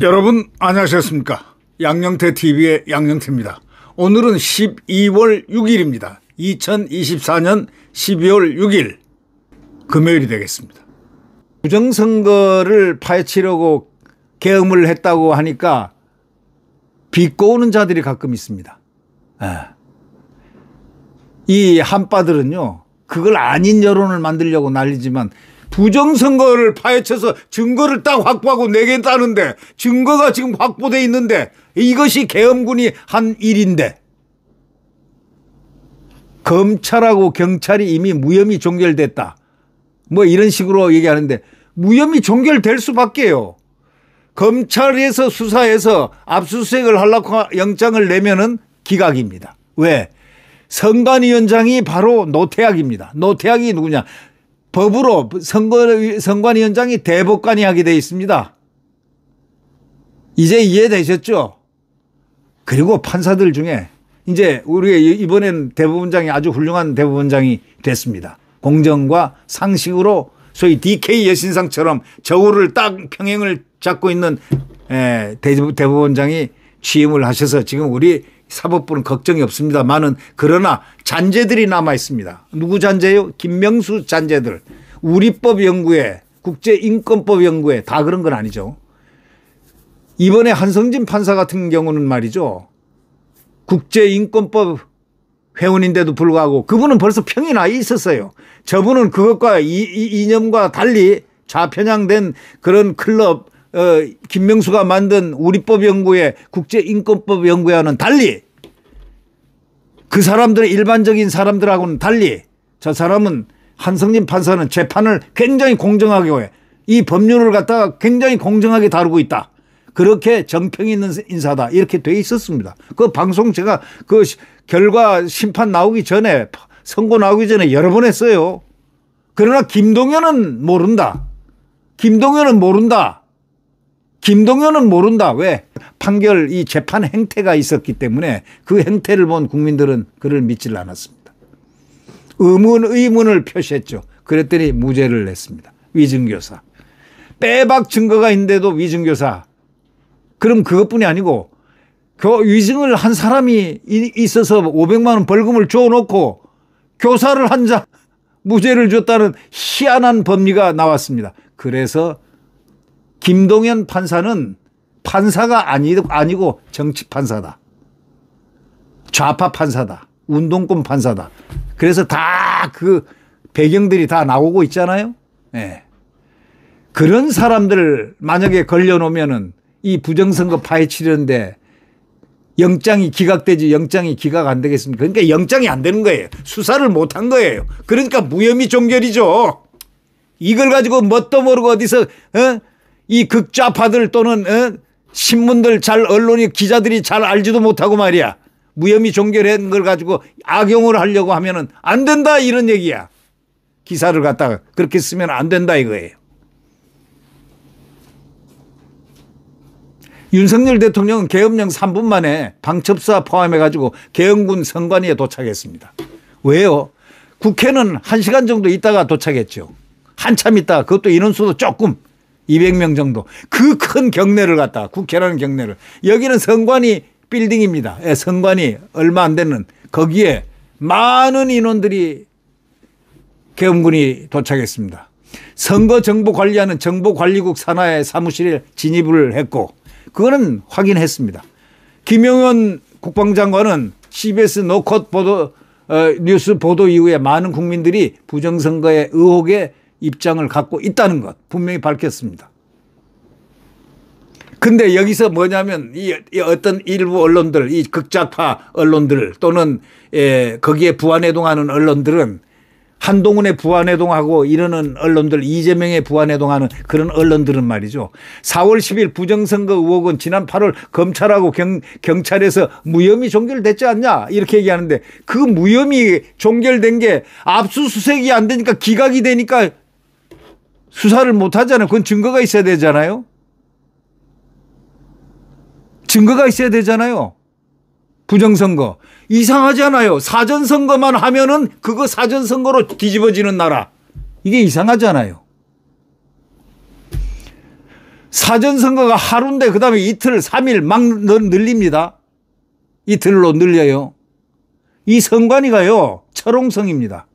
여러분 안녕하셨습니까? 양영태TV의 양영태입니다. 오늘은 12월 6일입니다. 2024년 12월 6일 금요일이 되겠습니다. 부정선거를 파헤치려고 계엄을 했다고 하니까 비꼬는 자들이 가끔 있습니다. 이 한빠들은요, 그걸 아닌 여론을 만들려고 난리지만 부정선거를 파헤쳐서 증거를 딱 확보하고 내겠다는데, 증거가 지금 확보되어 있는데 이것이 계엄군이 한 일인데, 검찰하고 경찰이 이미 무혐의 종결됐다 뭐 이런 식으로 얘기하는데, 무혐의 종결될 수밖에요. 검찰에서 수사해서 압수수색을 하려고 영장을 내면은 기각입니다. 왜? 선관위원장이 바로 노태악입니다. 노태악이 누구냐? 법으로 선관위원장이 대법관이 하게 되어 있습니다. 이제 이해되셨죠? 그리고 판사들 중에 이제 우리가 이번엔 대법원장이 아주 훌륭한 대법원장이 됐습니다. 공정과 상식으로 소위 DK 여신상처럼 저울을 딱 평행을 잡고 있는 대법원장이 취임을 하셔서 지금 우리 사법부는 걱정이 없습니다만은, 그러나 잔재들이 남아 있습니다. 누구 잔재요? 김명수 잔재들. 우리법연구회, 국제인권법연구회 다 그런 건 아니죠. 이번에 한성진 판사 같은 경우는 말이죠, 국제인권법 회원인데도 불구하고 그분은 벌써 평이 나 있었어요. 저분은 그것과 이념과 달리 좌편향된 그런 클럽, 김명수가 만든 우리법연구회, 국제인권법연구회와는 달리, 그 사람들의 일반적인 사람들하고는 달리, 저 사람은, 한성진 판사는 재판을 굉장히 공정하게 해. 이 법률을 갖다가 굉장히 공정하게 다루고 있다. 그렇게 정평이 있는 인사다. 이렇게 돼 있었습니다. 그 방송 제가 그 결과 심판 나오기 전에, 선고 나오기 전에 여러 번 했어요. 그러나 김동연은 모른다. 김동연은 모른다. 김동연은 모른다. 왜? 판결, 이 재판 행태가 있었기 때문에 그 행태를 본 국민들은 그를 믿질 않았습니다. 의문을 표시했죠. 그랬더니 무죄를 냈습니다. 위증교사. 빼박 증거가 있는데도 위증교사. 그럼 그것뿐이 아니고 그 위증을 한 사람이 있어서 500만 원 벌금을 줘놓고 교사를 한 자 무죄를 줬다는 희한한 법리가 나왔습니다. 그래서 김동연 판사는 판사가 아니고 정치 판사다. 좌파 판사다. 운동권 판사다. 그래서 다 그 배경들이 다 나오고 있잖아요. 네. 그런 사람들을 만약에 걸려놓으면은 이 부정선거 파헤치려는데 영장이 기각되지, 영장이 기각 안 되겠습니까? 그러니까 영장이 안 되는 거예요. 수사를 못 한 거예요. 그러니까 무혐의 종결이죠. 이걸 가지고 뭣도 모르고 어디서 이 극좌파들 또는 신문들 언론이 기자들이 잘 알지도 못하고 말이야. 무혐의 종결한 걸 가지고 악용을 하려고 하면은 안 된다 이런 얘기야. 기사를 갖다가 그렇게 쓰면 안 된다 이거예요. 윤석열 대통령은 계엄령 3분 만에 방첩사 포함해 가지고 계엄군 선관위에 도착했습니다. 왜요? 국회는 1시간 정도 있다가 도착했죠. 한참 있다가, 그것도 인원수도 조금 200명 정도. 그 큰 경내를 갖다가, 국회라는 경내를. 여기는 선관위 빌딩입니다. 선관위 얼마 안 되는 거기에 많은 인원들이 계엄군이 도착했습니다. 선거 정보 관리하는 정보관리국 산하의 사무실에 진입을 했고, 그거는 확인했습니다. 김용현 국방장관은 CBS 노컷 뉴스 보도 이후에 많은 국민들이 부정선거의 의혹에 입장을 갖고 있다는 것 분명히 밝혔습니다. 근데 여기서 뭐냐면 이 어떤 일부 언론들, 이 극좌파 언론들 또는 거기에 부안해동하는 언론들은, 한동훈의 부안해동하고 이러는 언론들, 이재명의 부안해동하는 그런 언론들은 말이죠, 4월 10일 부정선거 의혹은 지난 8월 검찰하고 경찰에서 무혐의 종결됐지 않냐 이렇게 얘기하는데, 그 무혐의 종결된 게 압수수색이 안 되니까 기각이 되니까 수사를 못 하잖아요. 그건 증거가 있어야 되잖아요. 증거가 있어야 되잖아요. 부정선거. 이상하지 않아요? 사전선거만 하면은 그거 사전선거로 뒤집어지는 나라. 이게 이상하지 않아요? 사전선거가 하루인데 그다음에 이틀, 3일 막 늘립니다. 이틀로 늘려요. 이 선관위가요, 철옹성입니다.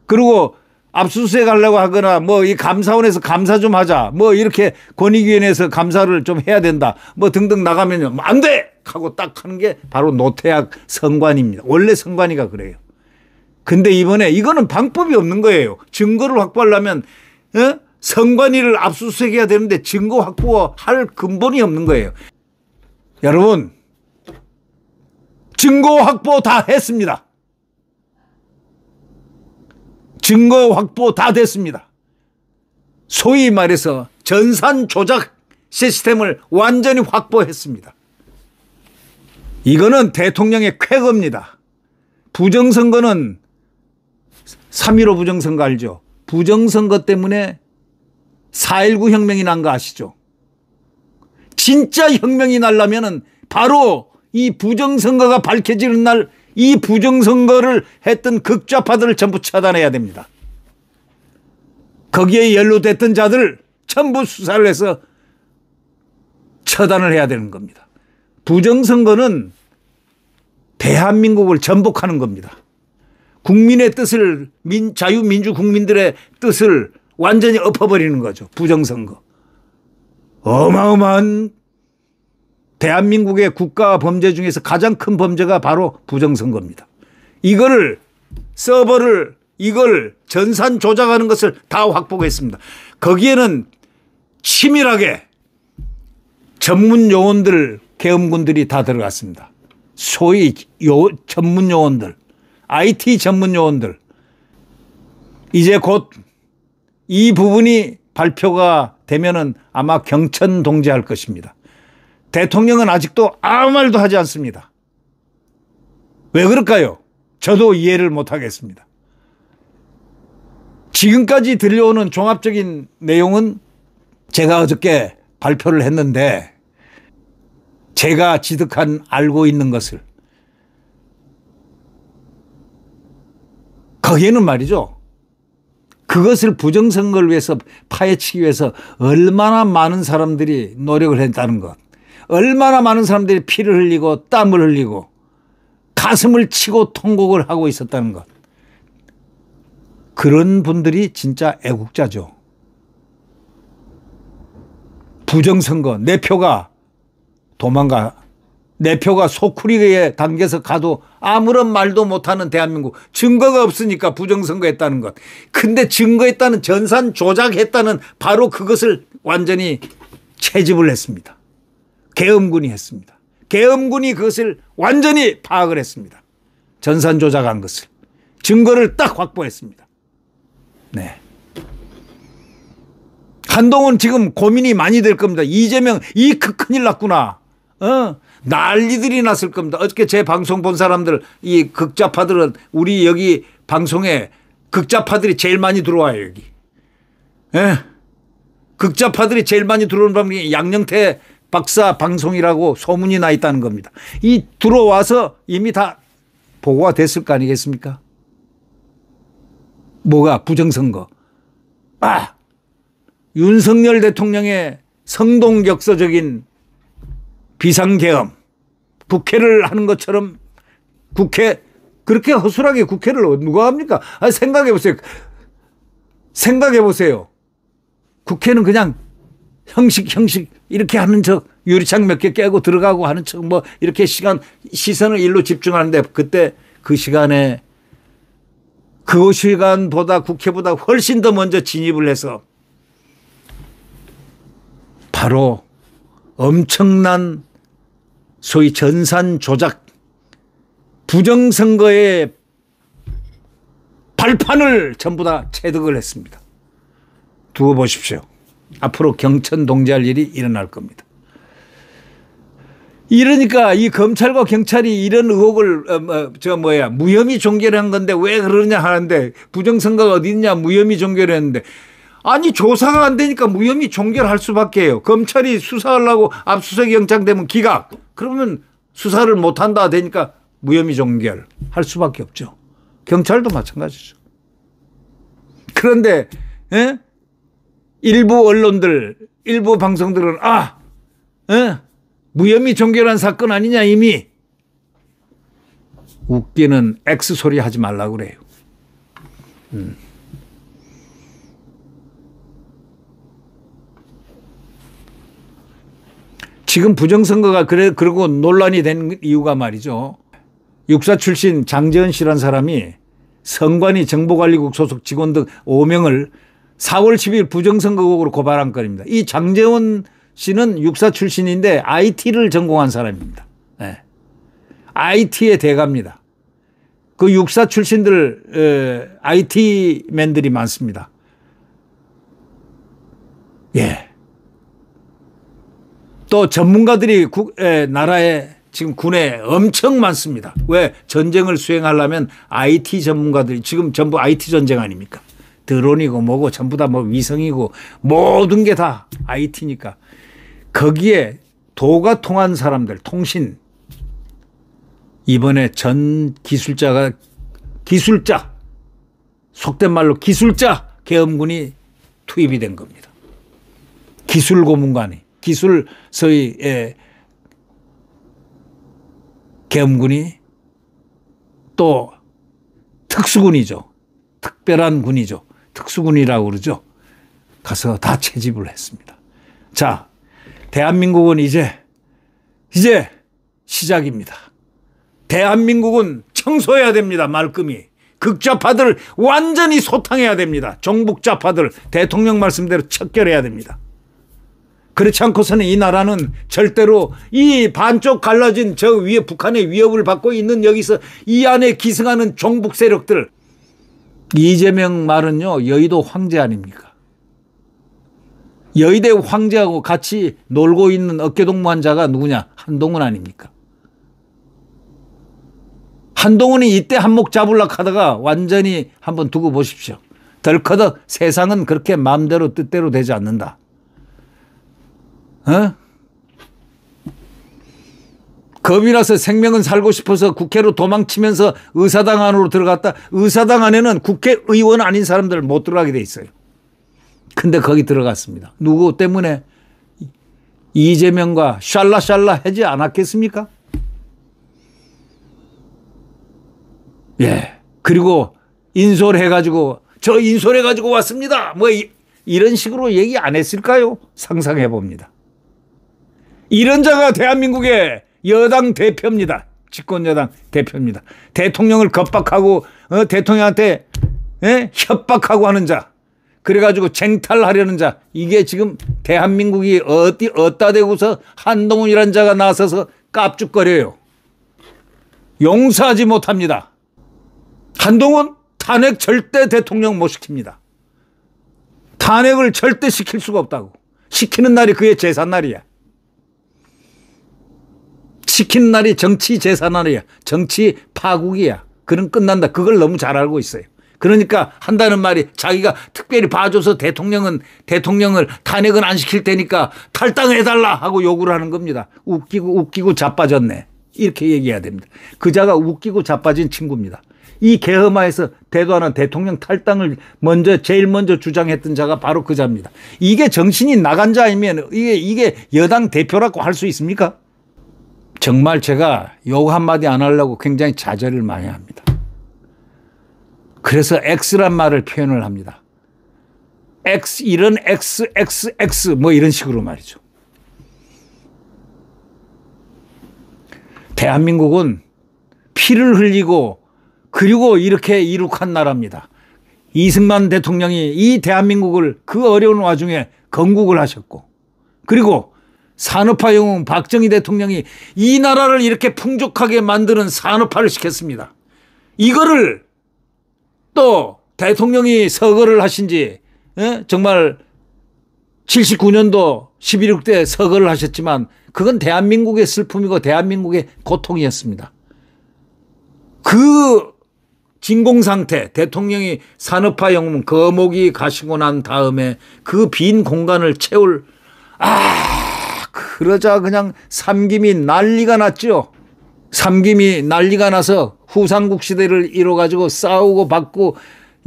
그리고 압수수색 하려고 하거나 뭐 이 감사원에서 감사 좀 하자. 뭐 이렇게 권익위원회에서 감사를 좀 해야 된다. 뭐 등등 나가면요. 안 돼! 하고 딱 하는 게 바로 노태악 선관위입니다. 원래 선관위가 그래요. 근데 이번에 이거는 방법이 없는 거예요. 증거를 확보하려면 선관위를 압수수색해야 되는데 증거 확보할 근본이 없는 거예요. 여러분, 증거 확보 다 했습니다. 증거 확보 다 됐습니다. 소위 말해서 전산 조작 시스템을 완전히 확보했습니다. 이거는 대통령의 쾌거입니다. 부정선거는 3.15 부정선거 알죠? 부정선거 때문에 4.19 혁명이 난 거 아시죠? 진짜 혁명이 나려면은 바로 이 부정선거가 밝혀지는 날 이 부정선거를 했던 극좌파들을 전부 처단해야 됩니다. 거기에 연루됐던 자들 전부 수사를 해서 처단을 해야 되는 겁니다. 부정선거는 대한민국을 전복하는 겁니다. 국민의 뜻을 자유민주 국민들의 뜻을 완전히 엎어버리는 거죠. 부정선거. 어마어마한 대한민국의 국가 범죄 중에서 가장 큰 범죄가 바로 부정선거입니다. 이걸 서버를 이걸 전산 조작하는 것을 다 확보했습니다. 거기에는 치밀하게 전문 요원들 계엄군들이 다 들어갔습니다. 소위 전문 요원들, IT 전문 요원들. 이제 곧 이 부분이 발표가 되면은 아마 경천 동지할 것입니다. 대통령은 아직도 아무 말도 하지 않습니다. 왜 그럴까요? 저도 이해를 못하겠습니다. 지금까지 들려오는 종합적인 내용은 제가 어저께 발표를 했는데 제가 지득한 알고 있는 것을 거기에는 말이죠. 그것을 부정선거를 위해서 파헤치기 위해서 얼마나 많은 사람들이 노력을 했다는 것. 얼마나 많은 사람들이 피를 흘리고 땀을 흘리고 가슴을 치고 통곡을 하고 있었다는 것. 그런 분들이 진짜 애국자죠. 부정선거, 내 표가 도망가. 내 표가 소쿠리에 당겨서 가도 아무런 말도 못하는 대한민국. 증거가 없으니까 부정선거했다는 것. 근데 증거했다는 전산 조작했다는 바로 그것을 완전히 채집을 했습니다. 계엄군이 했습니다. 계엄군이 그것을 완전히 파악을 했습니다. 전산 조작한 것을. 증거를 딱 확보했습니다. 네. 한동훈 지금 고민이 많이 될 겁니다. 이재명 이 큰일 났구나. 난리들이 났을 겁니다. 어저께 제 방송 본 사람들 이 극좌파들은 우리 여기 방송에 극좌파들이 제일 많이 들어와요. 여기. 예. 극좌파들이 제일 많이 들어오는 방송이 양영태 박사 방송이라고 소문이 나 있다는 겁니다. 이 들어와서 이미 다 보고가 됐을 거 아니겠습니까? 뭐가 부정선거. 윤석열 대통령의 성동격서적인 비상계엄. 국회를 하는 것처럼 국회 그렇게 허술하게 국회를 누가 합니까? 생각해 보세요. 생각해 보세요. 국회는 그냥 형식 이렇게 하는 척 유리창 몇 개 깨고 들어가고 하는 척 뭐 이렇게 시선을 일로 집중하는데 그때 그 시간에 그 시간보다 국회보다 훨씬 더 먼저 진입을 해서 바로 엄청난 소위 전산 조작 부정선거의 발판을 전부 다 체득을 했습니다. 두고 보십시오. 앞으로 경천 동지할 일이 일어날 겁니다. 이러니까 이 검찰과 경찰이 이런 의혹을 무혐의 종결을 한 건데 왜 그러냐 하는데 부정선거가 어디 있냐 무혐의 종결을 했는데 아니 조사가 안 되니까 무혐의 종결할 수밖에 해요. 검찰이 수사하려고 압수수색 영장 되면 기각. 그러면 수사를 못한다 되니까 무혐의 종결 할 수밖에 없죠. 경찰도 마찬가지죠. 그런데 일부 언론들, 일부 방송들은 무혐의 종결한 사건 아니냐 이미. 웃기는 X 소리 하지 말라고 그래요. 지금 부정선거가 그러고 논란이 된 이유가 말이죠. 육사 출신 장재헌 씨라는 사람이 선관위 정보관리국 소속 직원 등 5명을 4월 10일 부정선거 의혹으로 고발한 건입니다. 이 장재헌 씨는 육사 출신인데 IT를 전공한 사람입니다. 네. IT의 대가입니다. 그 육사 출신들 IT맨들이 많습니다. 예. 또 전문가들이 나라에 지금 군에 엄청 많습니다. 왜? 전쟁을 수행하려면 IT 전문가들이 지금 전부 IT 전쟁 아닙니까? 드론이고 뭐고 전부 다 뭐 위성이고 모든 게 다 IT니까 거기에 도가 통한 사람들 통신 이번에 전 기술자 속된 말로 기술자 계엄군이 투입이 된 겁니다. 기술 고문관이 기술 소위 계엄군이 또 특수군이죠. 특별한 군이죠. 특수군이라고 그러죠. 가서 다 채집을 했습니다. 자, 대한민국은 이제 시작입니다. 대한민국은 청소해야 됩니다. 말끔히. 극좌파들을 완전히 소탕해야 됩니다. 종북좌파들 대통령 말씀대로 척결해야 됩니다. 그렇지 않고서는 이 나라는 절대로 이 반쪽 갈라진 저 위에 북한의 위협을 받고 있는 여기서 이 안에 기승하는 종북 세력들 이재명 말은요 여의도 황제 아닙니까? 여의도 황제하고 같이 놀고 있는 어깨동무한 자가 누구냐? 한동훈 아닙니까? 한동훈이 이때 한몫 잡으려고 하다가 완전히 한번 두고 보십시오. 덜커덕 세상은 그렇게 마음대로 뜻대로 되지 않는다. 겁이 나서 생명은 살고 싶어서 국회로 도망치면서 의사당 안으로 들어갔다. 의사당 안에는 국회의원 아닌 사람들 못 들어가게 돼 있어요. 근데 거기 들어갔습니다. 누구 때문에? 이재명과 샬라샬라 하지 않았겠습니까? 예. 그리고 인솔해가지고 저 인솔해가지고 왔습니다. 뭐 이런 식으로 얘기 안 했을까요? 상상해 봅니다. 이런 자가 대한민국의 여당 대표입니다. 집권여당 대표입니다. 대통령을 겁박하고 대통령한테 협박하고 하는 자. 그래가지고 쟁탈하려는 자. 이게 지금 대한민국이 어디다 대고서 한동훈이라는 자가 나서서 깝죽거려요. 용서하지 못합니다. 한동훈 탄핵 절대 대통령 못 시킵니다. 탄핵을 절대 시킬 수가 없다고. 시키는 날이 그의 제삿날이야. 시키는 날이 정치 제삿날이야. 정치 파국이야. 그는 끝난다. 그걸 너무 잘 알고 있어요. 그러니까 한다는 말이 자기가 특별히 봐줘서 대통령을 탄핵은 안 시킬 테니까 탈당해달라 하고 요구를 하는 겁니다. 웃기고 자빠졌네. 이렇게 얘기해야 됩니다. 그자가 웃기고 자빠진 친구입니다. 이 개엄하에서 대도 않은 대통령 탈당을 제일 먼저 주장했던 자가 바로 그자입니다. 이게 정신이 나간 자이면 이게 여당 대표라고 할 수 있습니까? 정말 제가 욕 한마디 안 하려고 굉장히 자제를 많이 합니다. 그래서 X란 말을 표현을 합니다. X 이런 XXX 뭐 이런 식으로 말이죠. 대한민국은 피를 흘리고 그리고 이렇게 이룩한 나라입니다. 이승만 대통령이 이 대한민국을 그 어려운 와중에 건국을 하셨고 그리고 산업화 영웅 박정희 대통령이 이 나라를 이렇게 풍족하게 만드는 산업화를 시켰습니다. 이거를 또 대통령이 서거를 하신 지 정말 79년도 11.6 때 서거를 하셨지만 그건 대한민국의 슬픔이고 대한민국의 고통이었습니다. 그 진공상태 대통령이 산업화 영웅 거목이 가시고 난 다음에 그 빈 공간을 채울 그러자 그냥 삼김이 난리가 났죠. 삼김이 난리가 나서 후삼국 시대를 이뤄가지고 싸우고 받고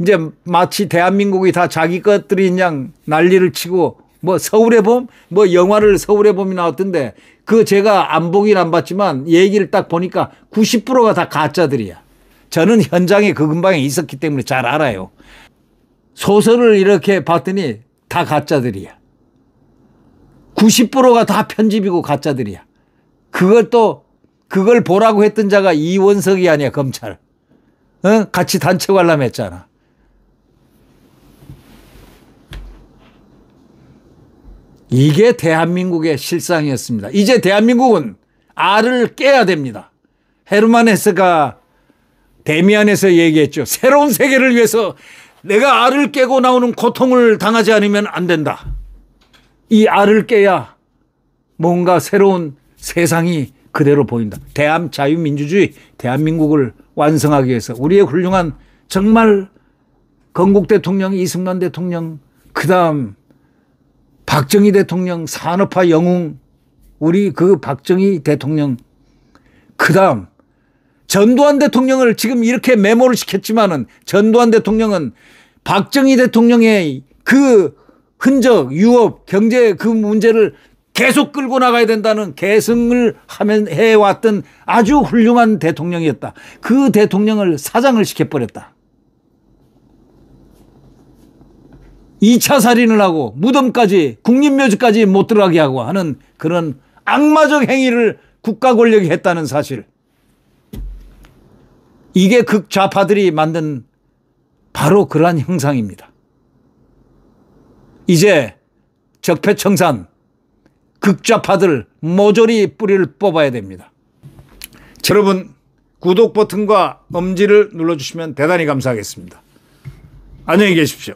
이제 마치 대한민국이 다 자기 것들인 양 난리를 치고 뭐 서울의 봄? 뭐 영화를 서울의 봄이 나왔던데 그 제가 안 보긴 안 봤지만 얘기를 딱 보니까 90%가 다 가짜들이야. 저는 현장에 그 근방에 있었기 때문에 잘 알아요. 소설을 이렇게 봤더니 다 가짜들이야. 90%가 다 편집이고 가짜들이야. 그걸 보라고 했던 자가 이원석이 아니야, 검찰. 같이 단체 관람했잖아. 이게 대한민국의 실상이었습니다. 이제 대한민국은 알을 깨야 됩니다. 헤르만 헤세가 데미안에서 얘기했죠. 새로운 세계를 위해서 내가 알을 깨고 나오는 고통을 당하지 않으면 안 된다. 이 알을 깨야 뭔가 새로운 세상이 그대로 보인다. 대한자유민주주의 대한민국을 완성하기 위해서 우리의 훌륭한 정말 건국 대통령, 이승만 대통령, 그다음 박정희 대통령, 산업화 영웅, 우리 그 박정희 대통령, 그다음 전두환 대통령을 지금 이렇게 메모를 시켰지만은 전두환 대통령은 박정희 대통령의 그 흔적, 유업, 경제 그 문제를 계속 끌고 나가야 된다는 계승을 해왔던 아주 훌륭한 대통령이었다. 그 대통령을 사장을 시켜버렸다. 2차 살인을 하고 무덤까지 국립묘지까지 못 들어가게 하고 하는 그런 악마적 행위를 국가 권력이 했다는 사실. 이게 극좌파들이 만든 바로 그러한 형상입니다. 이제 적폐청산 극좌파들 모조리 뿌리를 뽑아야 됩니다. 여러분 구독 버튼과 엄지를 눌러주시면 대단히 감사하겠습니다. 안녕히 계십시오.